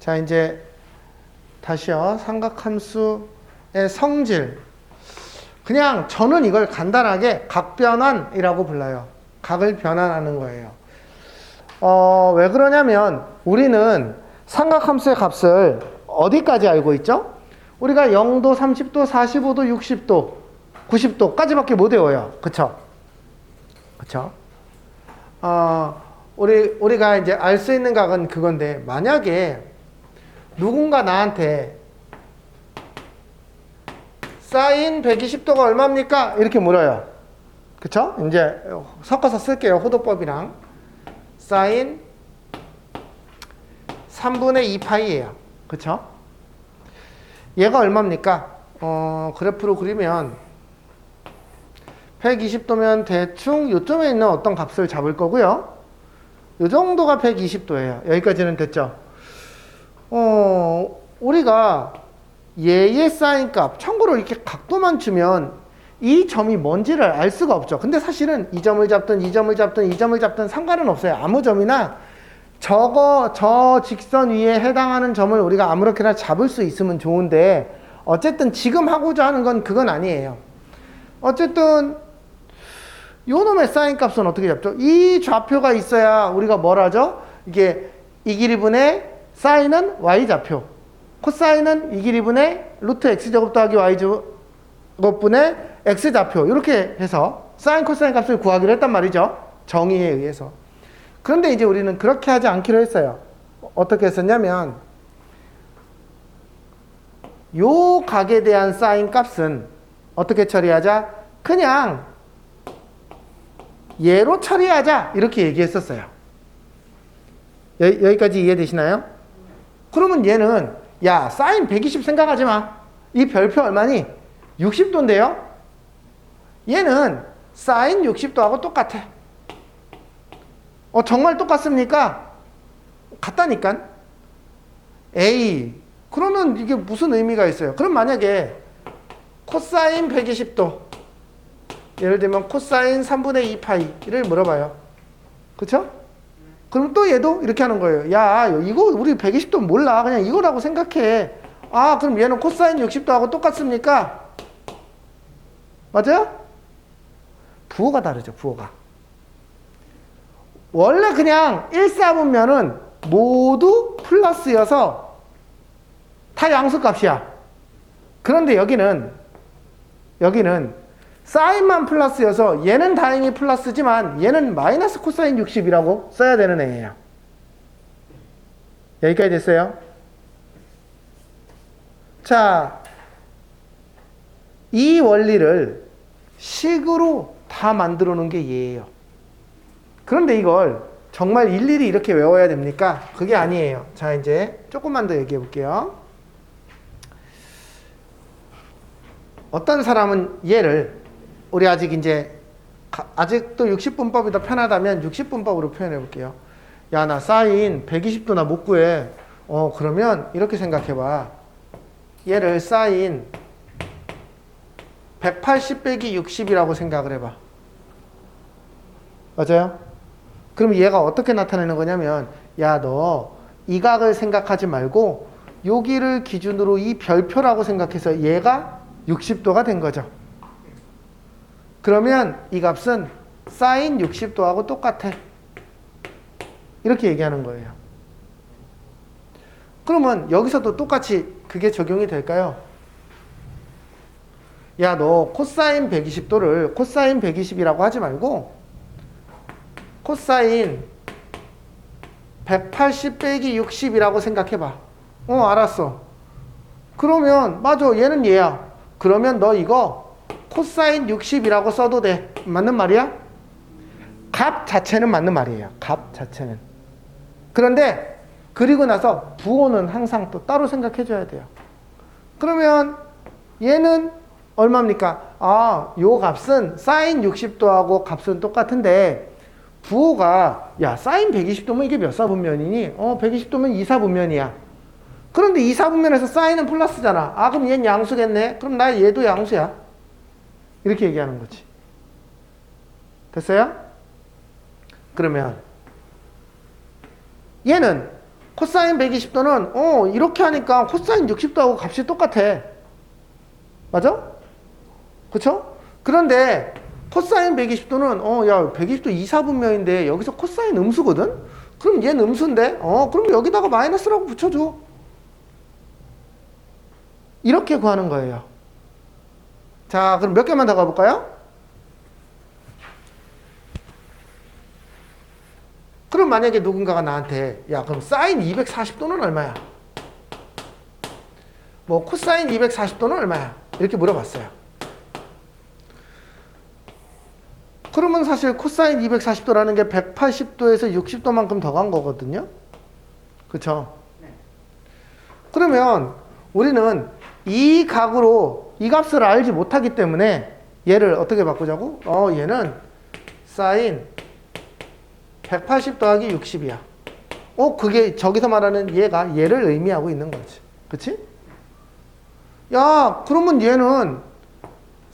자, 이제 다시요. 삼각함수의 성질. 그냥 저는 이걸 간단하게 각변환이라고 불러요. 각을 변환하는 거예요. 왜 그러냐면 우리는 삼각함수의 값을 어디까지 알고 있죠? 우리가 0도, 30도, 45도, 60도, 90도까지밖에 못 외워요. 그쵸? 그쵸? 우리가 이제 알 수 있는 각은 그건데, 만약에 누군가 나한테 사인 120도가 얼마입니까? 이렇게 물어요. 그쵸? 이제 섞어서 쓸게요. 호도법이랑. 사인 3분의 2파이예요. 그쵸? 얘가 얼마입니까? 그래프로 그리면 120도면 대충 요점에 있는 어떤 값을 잡을 거고요. 요 정도가 120도예요. 여기까지는 됐죠? 우리가 얘의 사인값, 참고로 이렇게 각도만 주면 이 점이 뭔지를 알 수가 없죠. 근데 사실은 이 점을 잡든 이 점을 잡든 이 점을 잡든 상관은 없어요. 아무 점이나 저 직선 위에 해당하는 점을 우리가 아무렇게나 잡을 수 있으면 좋은데, 어쨌든 지금 하고자 하는 건 그건 아니에요. 어쨌든 요 놈의 사인 값은 어떻게 잡죠? 이 좌표가 있어야 우리가 뭘 하죠? 이게 이 길이분의 사인은 y좌표, 코사인은 이 길이분의 루트 x제곱 더하기 y제곱분의 x좌표, 이렇게 해서 사인 코사인 값을 구하기로 했단 말이죠. 정의에 의해서. 그런데 이제 우리는 그렇게 하지 않기로 했어요. 어떻게 했었냐면, 요 각에 대한 사인 값은 어떻게 처리하자? 그냥 얘로 처리하자, 이렇게 얘기했었어요. 여기까지 이해되시나요? 그러면 얘는, 야, 사인 120 생각하지 마. 이 별표 얼마니? 60도인데요? 얘는 사인 60도하고 똑같아. 정말 똑같습니까? 같다니까. 에이, 그러면 이게 무슨 의미가 있어요? 그럼 만약에 코사인 120도, 예를 들면 코사인 3분의 2파이를 물어봐요. 그쵸? 그럼 또 얘도 이렇게 하는 거예요. 야, 이거 우리 120도 몰라. 그냥 이거라고 생각해. 아, 그럼 얘는 코사인 60도하고 똑같습니까? 맞아요? 부호가 다르죠, 부호가. 원래 그냥 1사분면은 모두 플러스여서 다 양수값이야. 그런데 여기는 사인만 플러스여서 얘는 다행히 플러스지만 얘는 마이너스 코사인 60이라고 써야 되는 애예요. 여기까지 됐어요? 자, 이 원리를 식으로 다 만들어 놓은 게 얘예요. 그런데 이걸 정말 일일이 이렇게 외워야 됩니까? 그게 아니에요. 자, 이제 조금만 더 얘기해 볼게요. 어떤 사람은 얘를, 우리 아직도 60분법이 더 편하다면 60분법으로 표현해 볼게요. 야, 나 사인 120도 나 못 구해. 그러면 이렇게 생각해 봐. 얘를 사인 180 빼기 60이라고 생각을 해봐. 맞아요? 그럼 얘가 어떻게 나타내는 거냐면, 야, 너 이 각을 생각하지 말고 여기를 기준으로 이 별표라고 생각해서 얘가 60도가 된 거죠. 그러면 이 값은 사인 60도하고 똑같아. 이렇게 얘기하는 거예요. 그러면 여기서도 똑같이 그게 적용이 될까요? 야, 너 코사인 120도를 코사인 120이라고 하지 말고 코사인 180 빼기 60이라고 생각해봐. 알았어. 그러면 맞아, 얘는 얘야. 그러면 너 이거 코사인 60이라고 써도 돼. 맞는 말이야? 값 자체는 맞는 말이에요. 값 자체는. 그런데 그리고 나서 부호는 항상 또 따로 생각해 줘야 돼요. 그러면 얘는 얼마입니까? 요 값은 사인 60도하고 값은 똑같은데 부호가, 야, 사인 120도면 이게 몇 사분면이니? 120도면 2사분면이야. 그런데 2사분면에서 사인은 플러스잖아. 그럼 얘는 양수겠네. 그럼 나 얘도 양수야. 이렇게 얘기하는 거지. 됐어요? 그러면 얘는 코사인 120도는 이렇게 하니까 코사인 60도하고 값이 똑같아. 맞아? 그쵸? 그런데 코사인 120도는 야 120도 2, 4분면인데 여기서 코사인 음수거든? 그럼 얘는 음수인데 그럼 여기다가 마이너스라고 붙여줘. 이렇게 구하는 거예요. 자, 그럼 몇 개만 더 가볼까요? 그럼 만약에 누군가가 나한테 야 그럼 사인 240도는 얼마야? 뭐 코사인 240도는 얼마야? 이렇게 물어봤어요. 그러면 사실 코사인 240도라는 게 180도에서 60도만큼 더 간 거거든요. 그쵸? 그러면 우리는 이 각으로 이 값을 알지 못하기 때문에 얘를 어떻게 바꾸자고? 얘는 사인 180 더하기 60이야. 그게 저기서 말하는 얘가 얘를 의미하고 있는 거지. 그치? 야, 그러면 얘는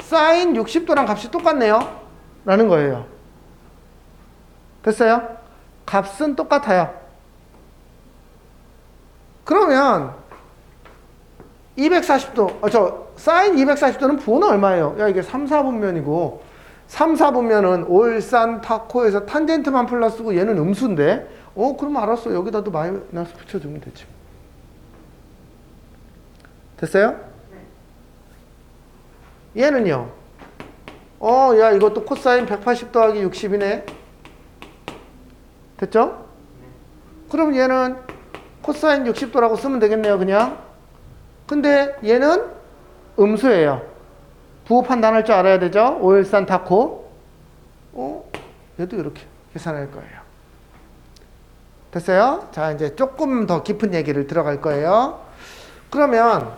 사인 60도랑 값이 똑같네요. 라는 거예요. 됐어요? 값은 똑같아요. 그러면 240도, 사인 240도는 부호는 얼마예요? 야, 이게 3, 4분면이고 3, 4분면은 올산, 타코에서 탄젠트만 플러스고 얘는 음수인데 그럼 알았어. 여기다도 마이너스 붙여주면 되지. 됐어요? 얘는요. 야, 이것도 코사인 180 더하기 60이네. 됐죠? 그럼 얘는 코사인 60도라고 쓰면 되겠네요, 그냥. 근데 얘는 음수예요. 부호 판단할 줄 알아야 되죠? 오일산 타코. 얘도 이렇게 계산할 거예요. 됐어요? 자, 이제 조금 더 깊은 얘기를 들어갈 거예요. 그러면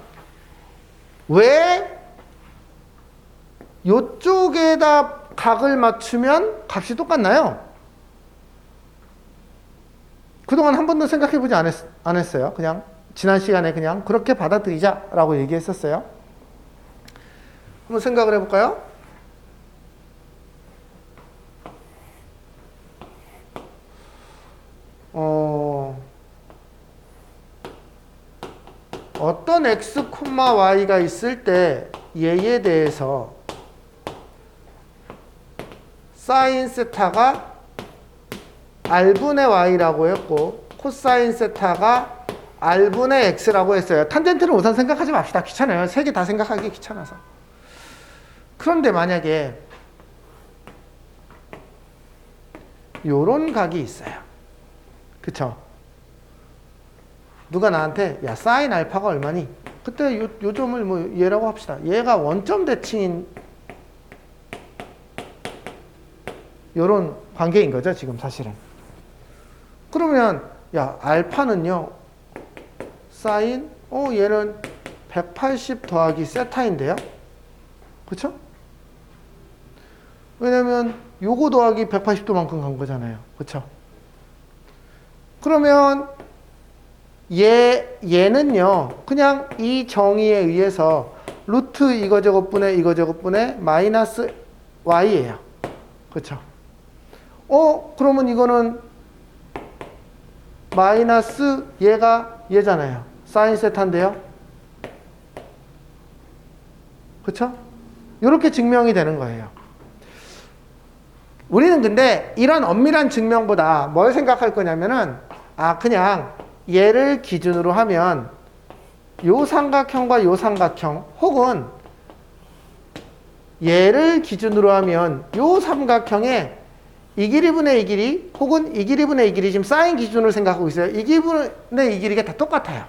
왜 이쪽에다 각을 맞추면 값이 똑같나요? 그동안 한 번도 생각해보지 안 했어요. 그냥 지난 시간에 그냥 그렇게 받아들이자라고 얘기했었어요. 한번 생각을 해볼까요? 어떤 x, y가 있을 때 얘에 대해서 사인 세타가 r분의 y라고 했고 코사인 세타가 r분의 x라고 했어요. 탄젠트는 우선 생각하지 맙시다. 귀찮아요. 세 개 다 생각하기 귀찮아서. 그런데 만약에 요런 각이 있어요. 그쵸? 누가 나한테 야 사인 알파가 얼마니? 그때 요 점을 뭐 얘라고 합시다. 얘가 원점 대칭인 요런 관계인 거죠, 지금 사실은. 그러면 야 알파는요 사인 얘는 180 더하기 세타인데요. 그쵸? 왜냐면 요거 더하기 180도만큼 간 거잖아요. 그쵸? 그러면 얘는요 그냥 이 정의에 의해서 루트 이거 제곱분의 마이너스 y예요. 그쵸? 그러면 이거는 마이너스 얘잖아요. 사인 세타인데요. 그쵸? 이렇게 증명이 되는 거예요. 우리는 근데 이런 엄밀한 증명보다 뭘 생각할 거냐면은 그냥 얘를 기준으로 하면 요 삼각형과 요 삼각형 혹은 얘를 기준으로 하면 요 삼각형의 이 길이분의 이 길이 혹은 이 길이분의 이 길이 지금 사인 기준으로 생각하고 있어요. 이 길이분의 이 길이가 다 똑같아요.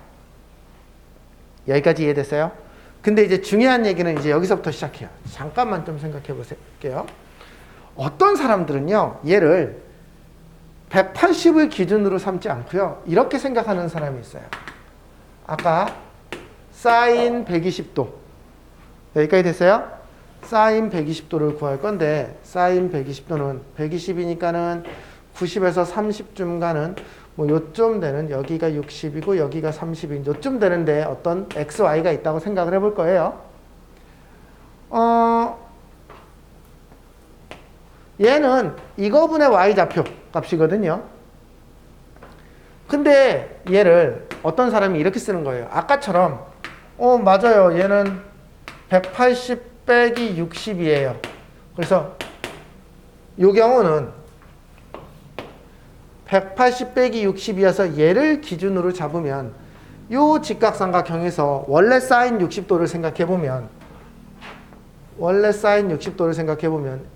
여기까지 이해됐어요? 근데 이제 중요한 얘기는 이제 여기서부터 시작해요. 잠깐만 좀 생각해 볼게요. 어떤 사람들은요, 얘를 180을 기준으로 삼지 않고요, 이렇게 생각하는 사람이 있어요. 아까 사인 120도. 여기까지 됐어요? 사인 120도를 구할 건데, 사인 120도는 120이니까는 90에서 30쯤 가는 뭐 요쯤 되는 여기가 60이고 여기가 30인 요쯤 되는데 어떤 xy가 있다고 생각을 해볼 거예요. 얘는 이거분의 y좌표 값이거든요. 근데 얘를 어떤 사람이 이렇게 쓰는 거예요. 아까처럼 맞아요. 얘는 180 빼기 60이에요. 그래서 이 경우는 180 빼기 60이어서 얘를 기준으로 잡으면 이 직각삼각형에서 원래 사인 60도를 생각해보면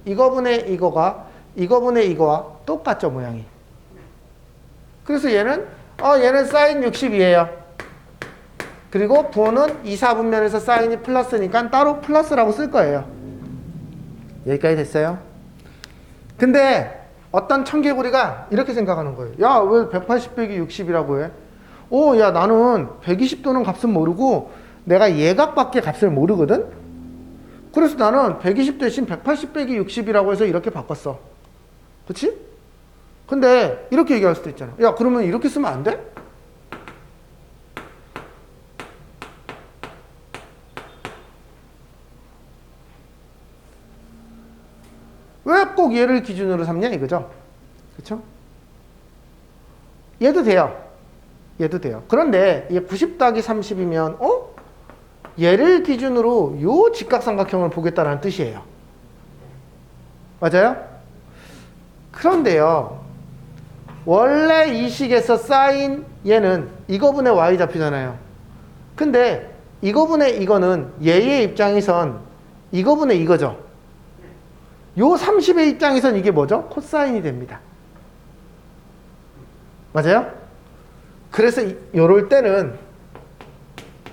이거분의 이거와 똑같죠, 모양이. 그래서 얘는 사인 60이에요. 그리고 부호는 2, 4분면에서 사인이 플러스니까 따로 플러스라고 쓸 거예요. 여기까지 됐어요? 근데 어떤 청개구리가 이렇게 생각하는 거예요. 야, 왜 180 빼기 60이라고 해? 야, 나는 120도는 값은 모르고 내가 예각밖에 값을 모르거든? 그래서 나는 120 대신 180 빼기 60이라고 해서 이렇게 바꿨어. 그치? 근데 이렇게 얘기할 수도 있잖아. 야, 그러면 이렇게 쓰면 안 돼? 왜 꼭 얘를 기준으로 삼냐 이거죠? 그쵸? 얘도 돼요. 그런데 얘 90 더하기 30이면 얘를 기준으로 요 직각삼각형을 보겠다는 뜻이에요. 맞아요? 그런데요. 원래 이 식에서 사인 얘는 이거분의 y 잡히잖아요. 근데 이거분의 이거는 얘의 입장에선 이거분의 이거죠. 요 30의 입장에선 이게 뭐죠? 코사인이 됩니다. 맞아요? 그래서 요럴 때는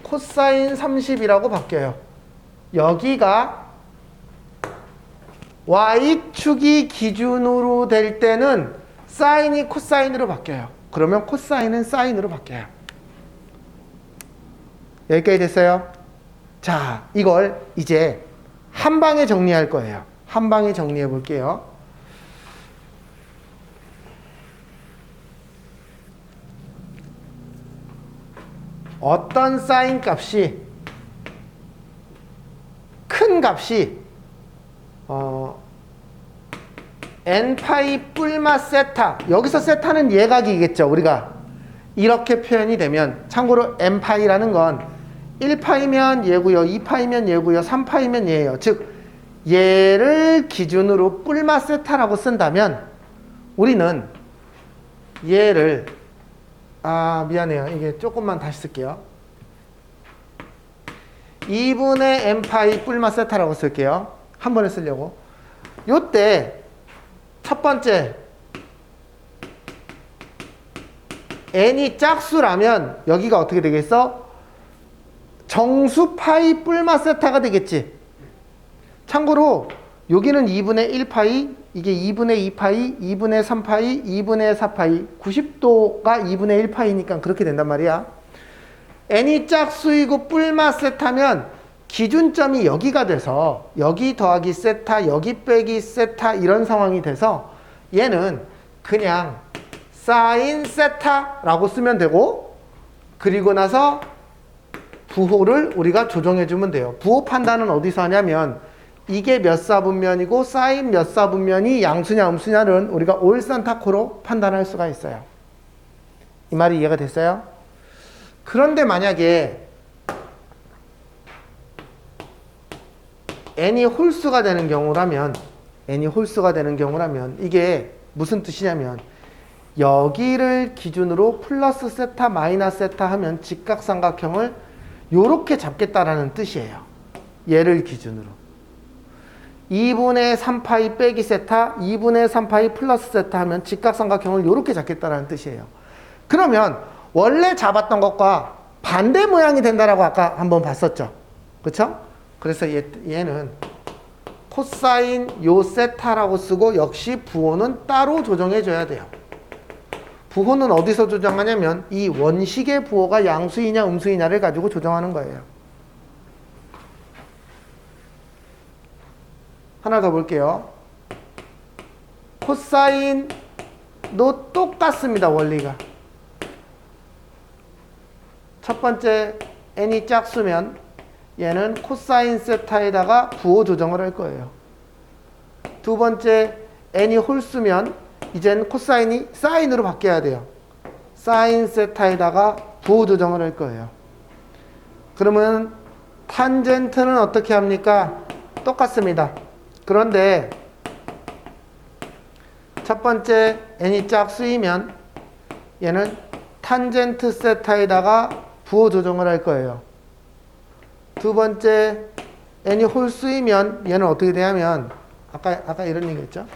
코사인 30이라고 바뀌어요. 여기가 y축이 기준으로 될 때는 사인이 코사인으로 바뀌어요. 그러면 코사인은 사인으로 바뀌어요. 여기까지 됐어요? 자, 이걸 이제 한 방에 정리할 거예요. 한 방에 정리해 볼게요. 어떤 사인 값이 큰 값이 n파이 뿔마 세타, 여기서 세타는 예각이겠죠. 우리가 이렇게 표현이 되면, 참고로 n파이라는 건 1파이면 얘고요, 2파이면 얘고요, 3파이면 얘예요. 즉 얘를 기준으로 뿔마 세타라고 쓴다면 우리는 얘를 미안해요. 이게 조금만 다시 쓸게요. 2분의 n파이 뿔마 세타라고 쓸게요. 한 번에 쓰려고. 요때 첫 번째 n이 짝수라면 여기가 어떻게 되겠어? 정수 파이 뿔마 세타가 되겠지. 참고로 여기는 2분의 1파이, 이게 2분의 2파이, 2분의 3파이, 2분의 4파이, 90도가 2분의 1파이니까 그렇게 된단 말이야. n이 짝수이고 뿔마 세타면 기준점이 여기가 돼서 여기 더하기 세타, 여기 빼기 세타 이런 상황이 돼서 얘는 그냥 사인 세타라고 쓰면 되고, 그리고 나서 부호를 우리가 조정해주면 돼요. 부호 판단은 어디서 하냐면 이게 몇 사분면이고 사인 몇 사분면이 양수냐 음수냐는 우리가 올산타코로 판단할 수가 있어요. 이 말이 이해가 됐어요? 그런데 만약에 n이 홀수가 되는 경우라면 이게 무슨 뜻이냐면 여기를 기준으로 플러스 세타 마이너스 세타 하면 직각삼각형을 요렇게 잡겠다라는 뜻이에요. 얘를 기준으로 2분의 3파이 빼기 세타, 2분의 3파이 플러스 세타 하면 직각삼각형을 요렇게 잡겠다라는 뜻이에요. 그러면 원래 잡았던 것과 반대 모양이 된다라고 아까 한번 봤었죠. 그쵸? 그래서 얘는 코사인 요 세타라고 쓰고 역시 부호는 따로 조정해 줘야 돼요. 부호는 어디서 조정하냐면 이 원식의 부호가 양수이냐 음수이냐를 가지고 조정하는 거예요. 하나 더 볼게요. 코사인도 똑같습니다. 원리가. 첫 번째 n이 짝수면 얘는 코사인 세타에다가 부호 조정을 할 거예요. 두 번째 n이 홀수면 이젠 코사인이 사인으로 바뀌어야 돼요. 사인 세타에다가 부호 조정을 할 거예요. 그러면 탄젠트는 어떻게 합니까? 똑같습니다. 그런데 첫 번째 n이 짝수이면 얘는 탄젠트 세타에다가 부호 조정을 할 거예요. 두 번째 n이 홀수이면 얘는 어떻게 되냐면 아까 이런 얘기했죠.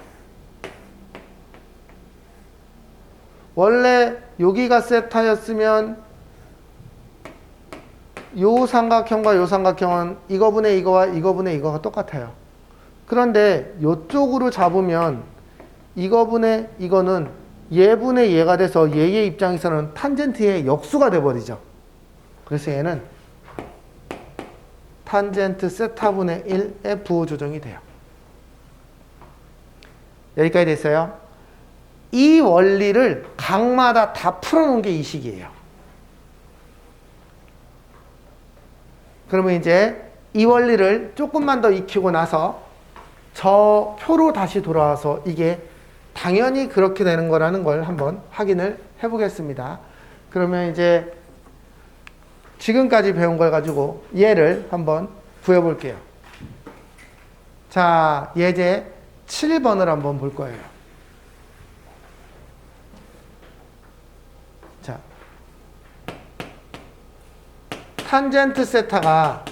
원래 여기가 세타였으면 요 삼각형과 요 삼각형은 이거분의 이거와 이거분의 이거가 똑같아요. 그런데 요쪽으로 잡으면 이거분의 이거는 얘분의 얘가 돼서 얘의 입장에서는 탄젠트의 역수가 돼버리죠. 그래서 얘는 탄젠트 세타분의 1의 부호 조정이 돼요. 여기까지 됐어요. 이 원리를 각마다 다 풀어놓은 게 이 식이에요. 그러면 이제 이 원리를 조금만 더 익히고 나서 저 표로 다시 돌아와서 이게 당연히 그렇게 되는 거라는 걸 한번 확인을 해보겠습니다. 그러면 이제 지금까지 배운 걸 가지고 얘를 한번 구해볼게요. 자, 예제 7번을 한번 볼 거예요. 자, 탄젠트 세타가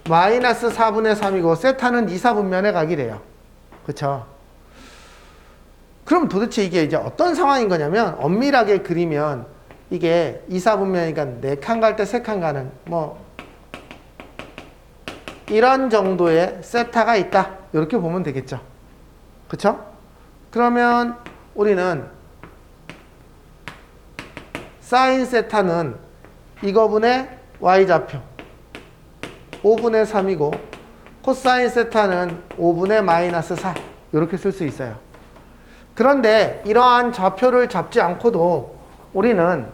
마이너스 4분의 3이고 세타는 2, 4분면에 각이래요. 그쵸? 그럼 도대체 이게 이제 어떤 상황인 거냐면 엄밀하게 그리면 이게 2, 4분면이니까 4칸 갈 때 3칸 가는 뭐 이런 정도의 세타가 있다. 이렇게 보면 되겠죠. 그쵸? 그러면 우리는 사인 세타는 이거분의 y좌표 5분의 3이고 코사인 세타는 5분의 마이너스 4 이렇게 쓸 수 있어요. 그런데 이러한 좌표를 잡지 않고도 우리는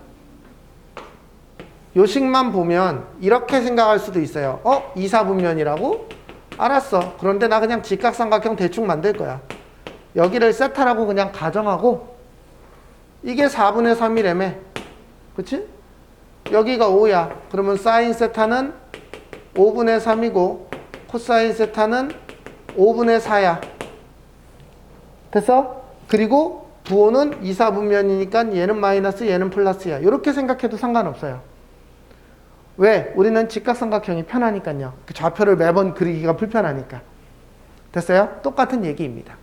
요식만 보면 이렇게 생각할 수도 있어요. 2, 4분면이라고? 알았어. 그런데 나 그냥 직각삼각형 대충 만들 거야. 여기를 세타라고 그냥 가정하고 이게 4분의 3이라며. 그치? 여기가 5야. 그러면 사인 세타는 5분의 3이고 코사인 세타는 5분의 4야. 됐어? 그리고 부호는 2, 4분면이니까 얘는 마이너스 얘는 플러스야. 이렇게 생각해도 상관없어요. 왜? 우리는 직각삼각형이 편하니까요. 그 좌표를 매번 그리기가 불편하니까. 됐어요? 똑같은 얘기입니다.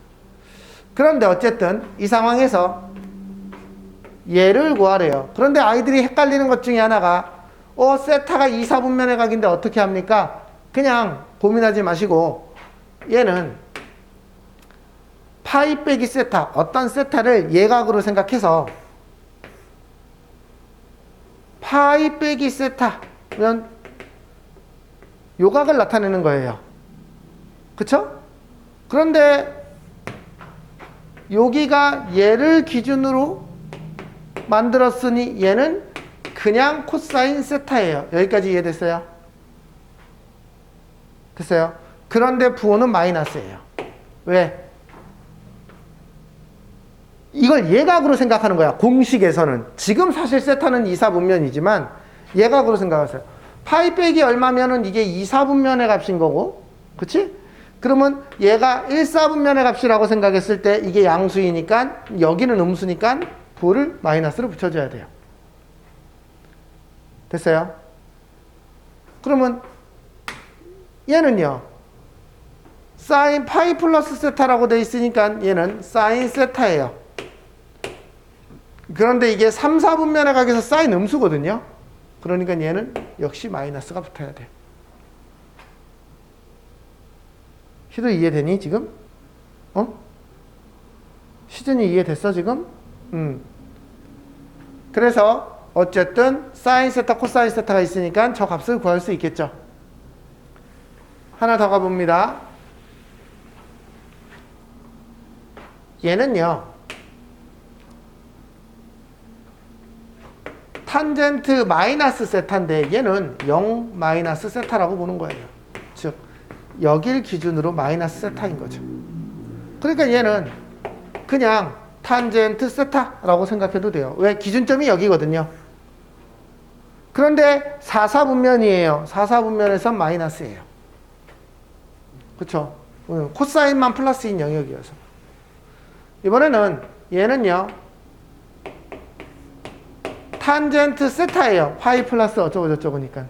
그런데 어쨌든 이 상황에서 얘를 구하래요. 그런데 아이들이 헷갈리는 것 중에 하나가 세타가 2, 4분면의 각인데 어떻게 합니까? 그냥 고민하지 마시고 얘는 파이 빼기 세타, 어떤 세타를 예각으로 생각해서 파이 빼기 세타면 요각을 나타내는 거예요. 그쵸? 그런데 여기가 얘를 기준으로 만들었으니 얘는 그냥 코사인 세타예요. 여기까지 이해됐어요? 됐어요? 그런데 부호는 마이너스예요. 왜? 이걸 예각으로 생각하는 거야. 공식에서는. 지금 사실 세타는 2, 4분면이지만 예각으로 생각하세요. 파이 빼기 얼마면은 이게 2, 4분면의 값인 거고, 그치? 그러면 얘가 1, 4분면의 값이라고 생각했을 때 이게 양수이니까 여기는 음수니까 부호를 마이너스로 붙여줘야 돼요. 됐어요? 그러면 얘는요. 사인 파이 플러스 세타라고 돼 있으니까 얘는 사인 세타예요. 그런데 이게 3, 4분면의 각에서 사인 음수거든요. 그러니까 얘는 역시 마이너스가 붙어야 돼요. 시도 이해되니 지금? 시즌이 이해됐어 지금? 그래서 어쨌든 사인 세타, 코사인 세타가 있으니까 저 값을 구할 수 있겠죠. 하나 더 가봅니다. 얘는요. 탄젠트 마이너스 세타인데 얘는 0 마이너스 세타라고 보는 거예요. 즉 여길 기준으로 마이너스 세타인 거죠. 그러니까 얘는 그냥 탄젠트 세타라고 생각해도 돼요. 왜? 기준점이 여기거든요. 그런데 4사분면이에요. 4사분면에서 마이너스예요. 그쵸? 코사인만 플러스인 영역이어서. 이번에는 얘는요. 탄젠트 세타예요. 파이 플러스 어쩌고 저쩌고니까.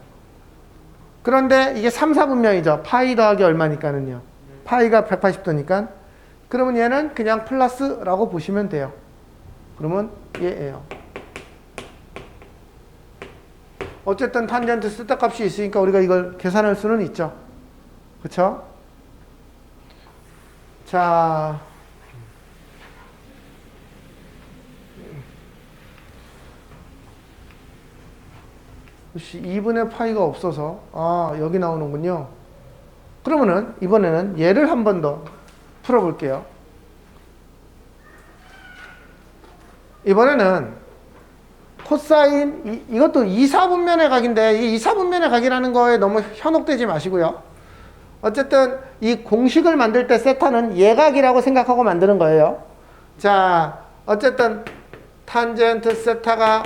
그런데 이게 3사분면이죠. 파이 더하기 얼마니까는요. 파이가 180도니까. 그러면 얘는 그냥 플러스라고 보시면 돼요. 그러면 얘예요. 어쨌든 탄젠트 세타 값이 있으니까 우리가 이걸 계산할 수는 있죠. 그쵸? 자, 혹시 2분의 파이가 없어서 여기 나오는군요. 그러면은 이번에는 얘를 한 번 더 풀어볼게요. 이번에는 코사인 이것도 2사분면의 각인데 이 2사분면의 각이라는 거에 너무 현혹되지 마시고요. 어쨌든 이 공식을 만들 때 세타는 예각이라고 생각하고 만드는 거예요. 자, 어쨌든 탄젠트 세타가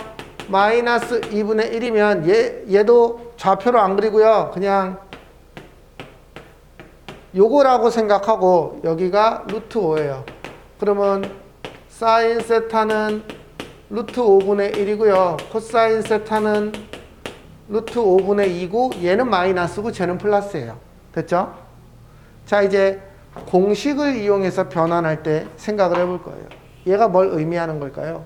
마이너스 2분의 1이면 얘도 좌표로 안 그리고요. 그냥 요거라고 생각하고 여기가 루트 5예요. 그러면 사인 세타는 루트 5분의 1이고요. 코사인 세타는 루트 5분의 2고 얘는 마이너스고 쟤는 플러스예요. 됐죠? 자, 이제 공식을 이용해서 변환할 때 생각을 해볼 거예요. 얘가 뭘 의미하는 걸까요?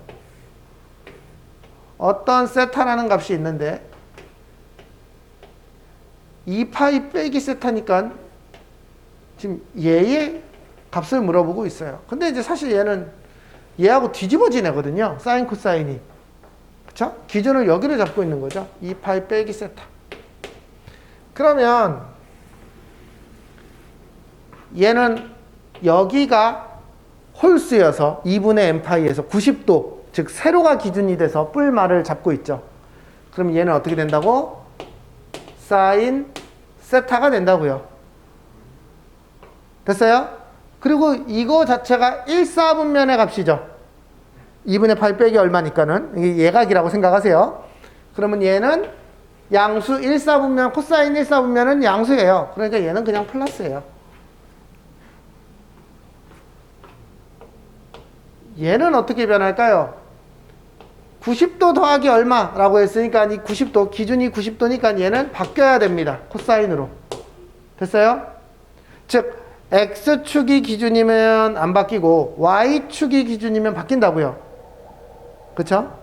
어떤 세타라는 값이 있는데 2파이 빼기 세타니까 지금 얘의 값을 물어보고 있어요. 근데 이제 사실 얘는 얘하고 뒤집어진 애거든요. 사인 코사인이. 그쵸? 기준을 여기로 잡고 있는 거죠. 2파이 빼기 세타. 그러면 얘는 여기가 홀수여서 2분의 n파이에서 90도 즉 세로가 기준이 돼서 뿔말을 잡고 있죠. 그럼 얘는 어떻게 된다고? 사인 세타가 된다고요. 됐어요? 그리고 이거 자체가 1사분면의 값이죠. 2분의 파이 빼기 얼마니까는 이게 예각이라고 생각하세요. 그러면 얘는 양수 1사분면 코사인 1사분면은 양수예요. 그러니까 얘는 그냥 플러스예요. 얘는 어떻게 변할까요? 90도 더하기 얼마라고 했으니까 이 90도, 기준이 90도니까 얘는 바뀌어야 됩니다. 코사인으로. 됐어요? 즉 X축이 기준이면 안 바뀌고 Y축이 기준이면 바뀐다고요. 그쵸?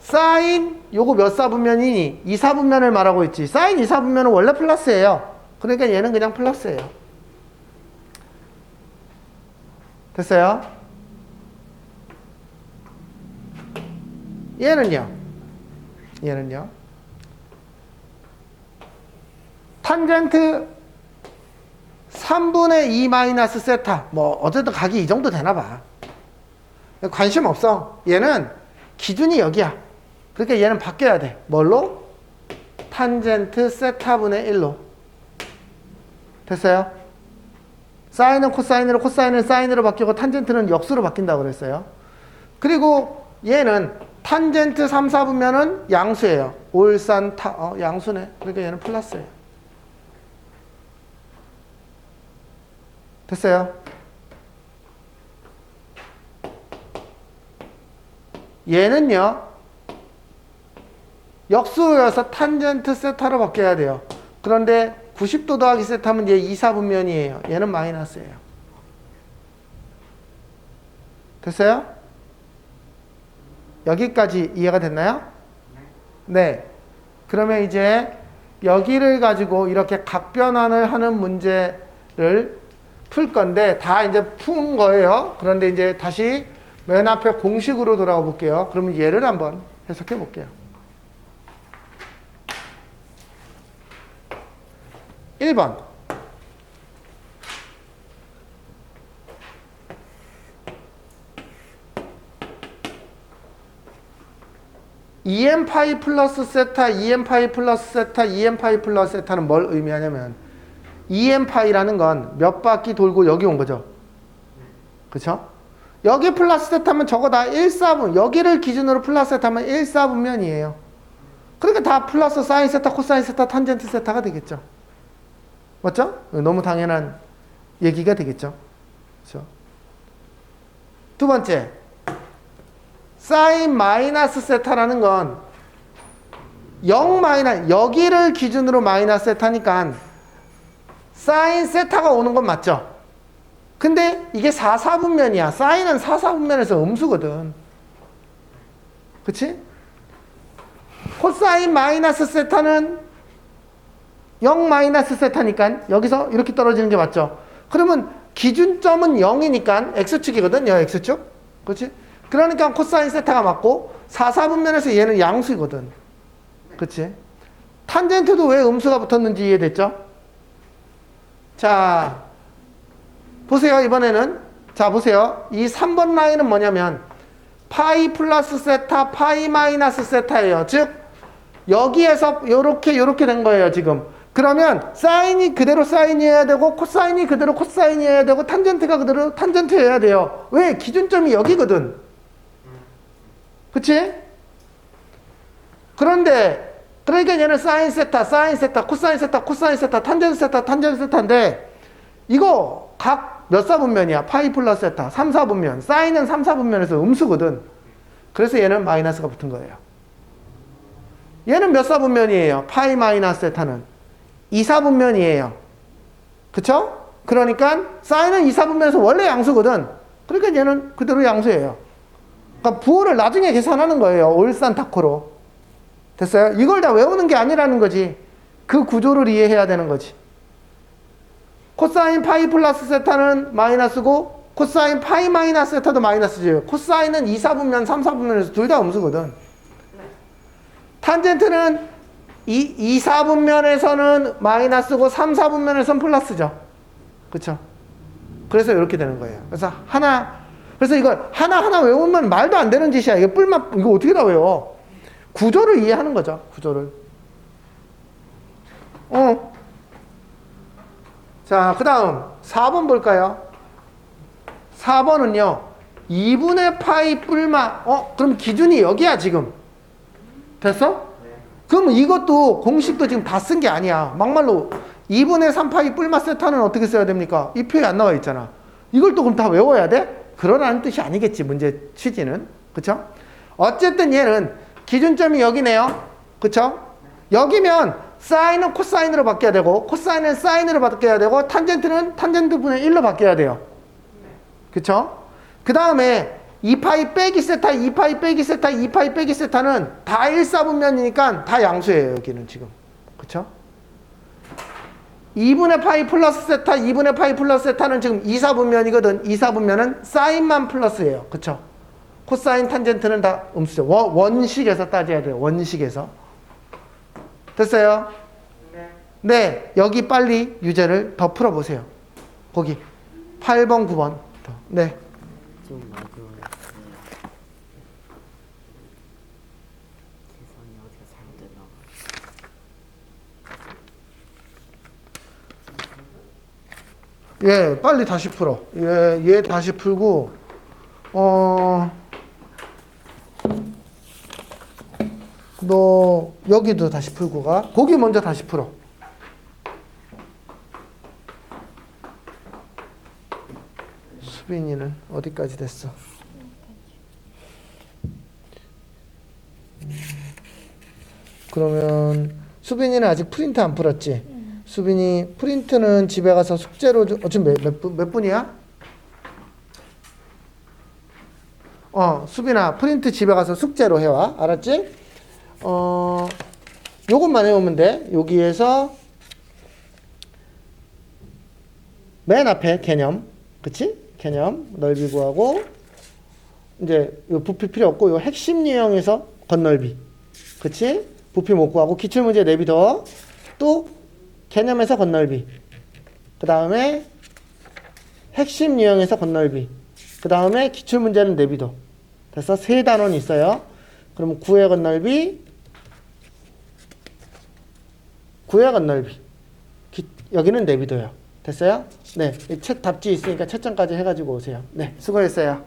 사인 요거 몇 사분면이니? 2사분면을 말하고 있지. 사인 2사분면은 원래 플러스예요. 그러니까 얘는 그냥 플러스예요. 됐어요? 얘는요. 탄젠트 3분의 2 마이너스 세타. 뭐 어쨌든 각이 이 정도 되나 봐. 관심 없어. 얘는 기준이 여기야. 그러니까 얘는 바뀌어야 돼. 뭘로? 탄젠트 세타분의 1로. 됐어요? 사인은 코사인으로, 코사인은 사인으로 바뀌고 탄젠트는 역수로 바뀐다고 그랬어요. 그리고 얘는 탄젠트 3, 4분면은 양수예요. 올산 양수네. 그러니까 얘는 플러스예요. 됐어요? 얘는요. 역수여서 탄젠트 세타로 바뀌어야 돼요. 그런데 90도 더하기 세타면 얘 2사분면이에요. 얘는 마이너스예요. 됐어요? 여기까지 이해가 됐나요? 네. 그러면 이제 여기를 가지고 이렇게 각변환을 하는 문제를 풀 건데 다 이제 푼 거예요. 그런데 이제 다시 맨 앞에 공식으로 돌아가 볼게요. 그러면 얘를 한번 해석해 볼게요. 1번. EM 파이 플러스 세타, EM 파이 플러스 세타, EM 파이 플러스 세타는 뭘 의미하냐면 EM 파이라는 건 몇 바퀴 돌고 여기 온 거죠. 그쵸? 여기 플러스 세타면 저거 다 1, 4분. 여기를 기준으로 플러스 세타면 1, 4분면이에요. 그러니까 다 플러스 사인 세타, 코사인 세타, 탄젠트 세타가 되겠죠. 맞죠? 너무 당연한 얘기가 되겠죠. 그렇죠? 두 번째, 사인 마이너스 세타라는 건 0 마이너스, 여기를 기준으로 마이너스 세타니까 사인 세타가 오는 건 맞죠? 근데 이게 4, 4분면이야. 사인은 4, 4분면에서 음수거든. 그치? 코사인 마이너스 세타는 0 마이너스 세타니까 여기서 이렇게 떨어지는 게 맞죠? 그러면 기준점은 0이니까 x축이거든. 요 x축. 그렇지? 그러니까 코사인 세타가 맞고 4, 4분면에서 얘는 양수이거든. 그렇지? 탄젠트도 왜 음수가 붙었는지 이해됐죠? 자, 보세요. 이번에는 자 보세요. 이 3번 라인은 뭐냐면 파이 플러스 세타, 파이 마이너스 세타예요. 즉 여기에서 요렇게 된 거예요, 지금. 그러면 사인이 그대로 사인이어야 되고 코사인이 그대로 코사인이어야 되고 탄젠트가 그대로 탄젠트여야 돼요. 왜? 기준점이 여기거든. 그치? 그런데 그러니까 얘는 사인 세타, 사인 세타, 코사인 세타, 코사인 세타, 탄젠트 세타, 탄젠트 세타인데 이거 각 몇 사분면이야? 파이 플러스 세타 3, 4분면. 사인은 3, 4분면에서 음수거든. 그래서 얘는 마이너스가 붙은 거예요. 얘는 몇 사분면이에요? 파이 마이너스 세타는 2, 4분면이에요. 그쵸? 그러니까 사인은 2, 4분면에서 원래 양수거든. 그러니까 얘는 그대로 양수예요. 그러니까 부호를 나중에 계산하는 거예요. 올산타코로. 됐어요? 이걸 다 외우는 게 아니라는 거지. 그 구조를 이해해야 되는 거지. 코사인 파이 플러스 세타는 마이너스고 코사인 파이 마이너스 세타도 마이너스지. 코사인은 2, 4분면, 3, 4분면에서 둘 다 음수거든. 탄젠트는 2, 4분면에서는 마이너스고 3, 4분면에서는 플러스죠. 그쵸? 그래서 이렇게 되는 거예요. 그래서 이걸 하나하나 외우면 말도 안 되는 짓이야. 이거 이거 어떻게 다 외워? 구조를 이해하는 거죠. 구조를. 자, 그 다음 4번 볼까요? 4번은요. 2분의 파이 뿔마. 그럼 기준이 여기야 지금. 됐어? 그럼 이것도 공식도 지금 다 쓴 게 아니야. 막말로 2분의 3파이 뿔마 세타는 어떻게 써야 됩니까? 이 표에 안 나와 있잖아. 이걸 또 그럼 다 외워야 돼? 그러라는 뜻이 아니겠지. 문제 취지는. 그쵸? 어쨌든 얘는 기준점이 여기네요. 그쵸? 여기면 사인은 코사인으로 바뀌어야 되고 코사인은 사인으로 바뀌어야 되고 탄젠트는 탄젠트분의 1로 바뀌어야 돼요. 그쵸? 그 다음에 2파이 빼기 세타, 2파이 빼기 세타, 2파이 빼기 세타는 다 1, 4분면이니까 다 양수예요. 여기는 지금. 그쵸? 2분의 파이 플러스 세타, 2분의 파이 플러스 세타는 지금 2, 4분면이거든. 2, 4분면은 사인만 플러스예요. 그쵸? 코사인, 탄젠트는 다 음수죠. 원식에서 따져야 돼요. 원식에서. 됐어요? 네. 여기 빨리 유제를 더 풀어보세요. 거기 8번, 9번. 네. 좀 마지막에 계산이 어디가 잘못됐나? 예, 빨리 다시 풀어. 얘 다시 풀고, 너 여기도 다시 풀고 가. 거기 먼저 다시 풀어. 수빈이는 어디까지 됐어? 그러면 수빈이는 아직 프린트 안 풀었지? 수빈이 프린트는 집에 가서 숙제로 지금 몇 분이야? 수빈아 프린트 집에 가서 숙제로 해와. 알았지? 요것만 해오면 돼. 여기에서 맨 앞에 개념, 그치? 개념 넓이 구하고 이제 요 부피 필요 없고 요 핵심 유형에서 건넓이, 그치? 부피 못 구하고 기출문제 내비둬. 또 개념에서 건넓이, 그 다음에 핵심 유형에서 건넓이, 그 다음에 기출문제는 내비둬. 됐어? 세 단원이 있어요. 그러면 구의 건넓이, 구의 건넓이, 여기는 내비둬요. 됐어요? 네. 책 답지 있으니까 채점까지 해가지고 오세요. 네. 수고했어요.